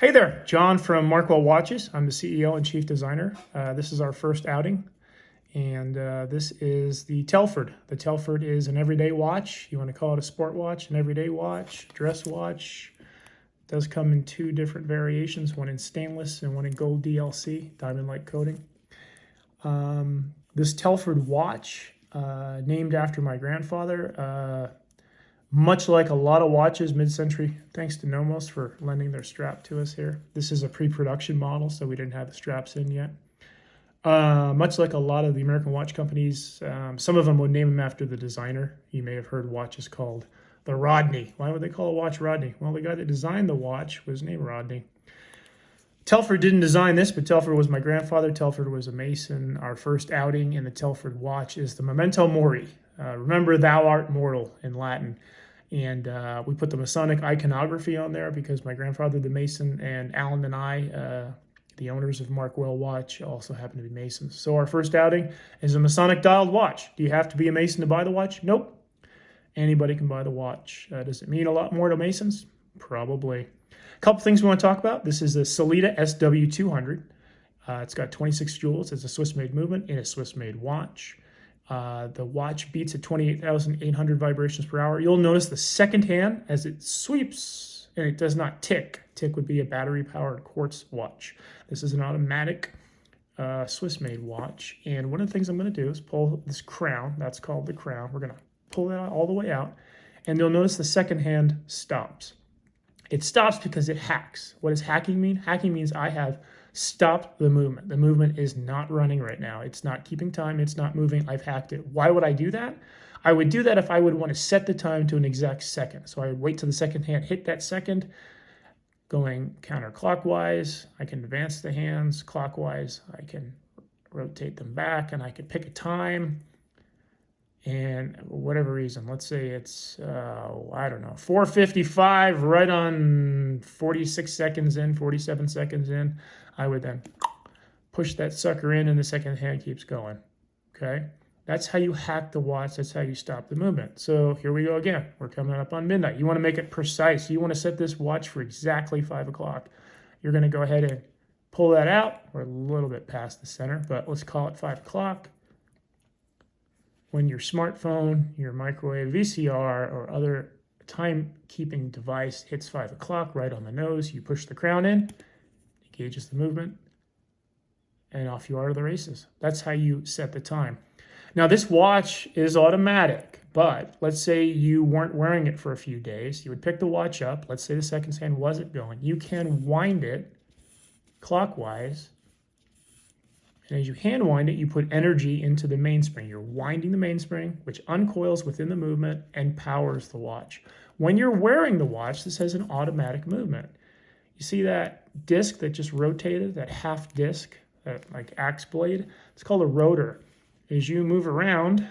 Hey there, John from Markwell Watches. I'm the CEO and Chief Designer. This is our first outing, and this is the Telford. The Telford is an everyday watch. You want to call it a sport watch, an everyday watch, dress watch. It does come in two different variations, one in stainless and one in gold DLC, diamond-like coating. This Telford watch, named after my grandfather, much like a lot of watches mid-century, thanks to Nomos for lending their strap to us here. This is a pre-production model, so we didn't have the straps in yet. Much like a lot of the American watch companies, some of them would name them after the designer. You may have heard watches called the Rodney. Why would they call a watch Rodney? Well, the guy that designed the watch was named Rodney. Telford didn't design this, but Telford was my grandfather. Telford was a Mason. Our first outing in the Telford watch is the Memento Mori. Remember, thou art mortal in Latin. And we put the Masonic iconography on there because my grandfather, the Mason, and Alan and I, the owners of Markwell Watch, also happen to be Masons. So our first outing is a Masonic dialed watch. Do you have to be a Mason to buy the watch? Nope. Anybody can buy the watch. Does it mean a lot more to Masons? Probably. A couple things we want to talk about. This is the Sellita SW200. It's got 26 jewels. It's a Swiss-made movement in a Swiss-made watch. The watch beats at 28,800 vibrations per hour. You'll notice the second hand as it sweeps, and it does not tick. Tick would be a battery-powered quartz watch. This is an automatic Swiss-made watch. And one of the things I'm going to do is pull this crown. That's called the crown. We're going to pull that all the way out. And you'll notice the second hand stops. It stops because it hacks. What does hacking mean? Hacking means I have stopped the movement. The movement is not running right now. It's not keeping time. It's not moving. I've hacked it. Why would I do that? I would do that if I would want to set the time to an exact second. So I would wait till the second hand hit that second, going counterclockwise. I can advance the hands clockwise. I can rotate them back, and I could pick a time. And whatever reason, let's say it's, I don't know, 4:55, right on 46 seconds in, 47 seconds in, I would then push that sucker in and the second hand keeps going, okay? That's how you hack the watch. That's how you stop the movement. So here we go again. We're coming up on midnight. You want to make it precise. You want to set this watch for exactly 5 o'clock. You're going to go ahead and pull that out. We're a little bit past the center, but let's call it 5 o'clock. When your smartphone, your microwave, VCR, or other timekeeping device hits 5 o'clock right on the nose, you push the crown in, it gauges the movement, and off you are to the races. That's how you set the time. Now, this watch is automatic, but let's say you weren't wearing it for a few days. You would pick the watch up. Let's say the second hand wasn't going. You can wind it clockwise. And as you hand wind it, you put energy into the mainspring. You're winding the mainspring, which uncoils within the movement and powers the watch. When you're wearing the watch, this has an automatic movement. You see that disc that just rotated, that half disc, that like axe blade? It's called a rotor. As you move around,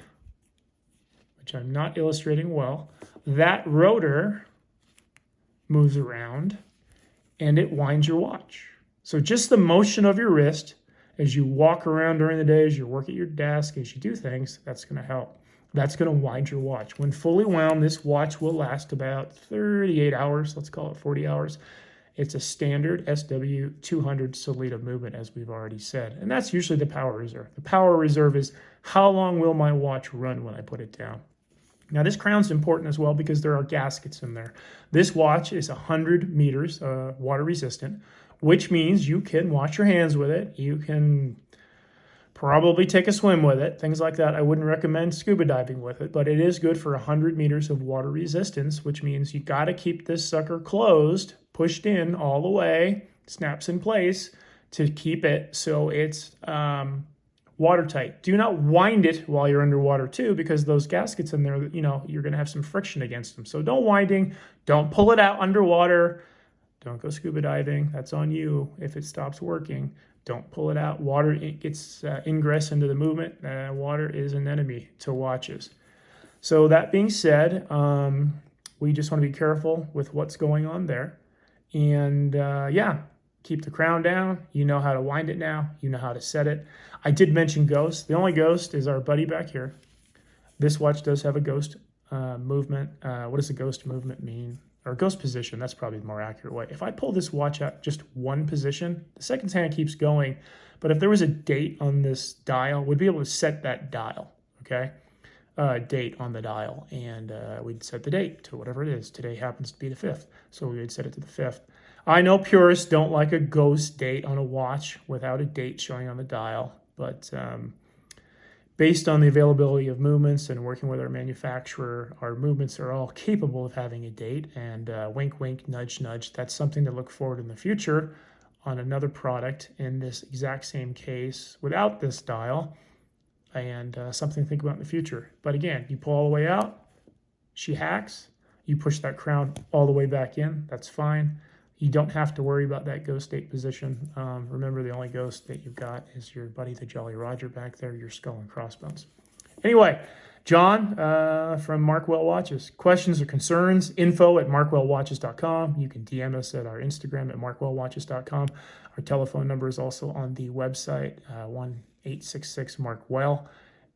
which I'm not illustrating well, that rotor moves around and it winds your watch. So just the motion of your wrist as you walk around during the day, as you work at your desk, as you do things, that's going to help. That's going to wind your watch. When fully wound, this watch will last about 38 hours. Let's call it 40 hours. It's a standard SW200 Sellita movement, as we've already said. And that's usually the power reserve. The power reserve is how long will my watch run when I put it down. Now, this crown's important as well because there are gaskets in there. This watch is 100 meters water resistant, which means you can wash your hands with it. You can probably take a swim with it, things like that. I wouldn't recommend scuba diving with it, but it is good for 100 meters of water resistance, which means you got to keep this sucker closed, pushed in all the way, snaps in place to keep it so it's watertight. Do not wind it while you're underwater too, because those gaskets in there, you're going to have some friction against them. So don't winding, don't pull it out underwater. Don't go scuba diving. That's on you if it stops working. Don't pull it out. Water gets ingress into the movement. Water is an enemy to watches. So that being said, we just want to be careful with what's going on there. And yeah, keep the crown down. You know how to wind it now. You know how to set it. I did mention ghost. The only ghost is our buddy back here. This watch does have a ghost movement. What does a ghost movement mean? or ghost position, that's probably the more accurate way. If I pull this watch at just one position, the seconds hand keeps going. But if there was a date on this dial, we'd be able to set that dial, okay? Date on the dial, and we'd set the date to whatever it is. Today happens to be the 5th, so we would set it to the 5th. I know purists don't like a ghost date on a watch without a date showing on the dial, but based on the availability of movements and working with our manufacturer, our movements are all capable of having a date, and wink, wink, nudge, nudge. That's something to look forward in the future on another product in this exact same case without this dial, and something to think about in the future. But again, you pull all the way out, she hacks, you push that crown all the way back in, that's fine. You don't have to worry about that ghost date position. Remember, the only ghost that you've got is your buddy, the Jolly Roger, back there, your skull and crossbones. Anyway, John from Markwell Watches. Questions or concerns, info@markwellwatches.com. You can DM us at our Instagram at markwellwatches.com. Our telephone number is also on the website, 1-866-MARKWELL.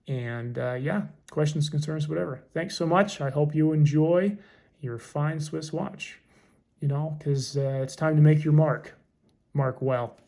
And yeah, questions, concerns, whatever. Thanks so much. I hope you enjoy your fine Swiss watch. You know, because it's time to make your mark. Mark well.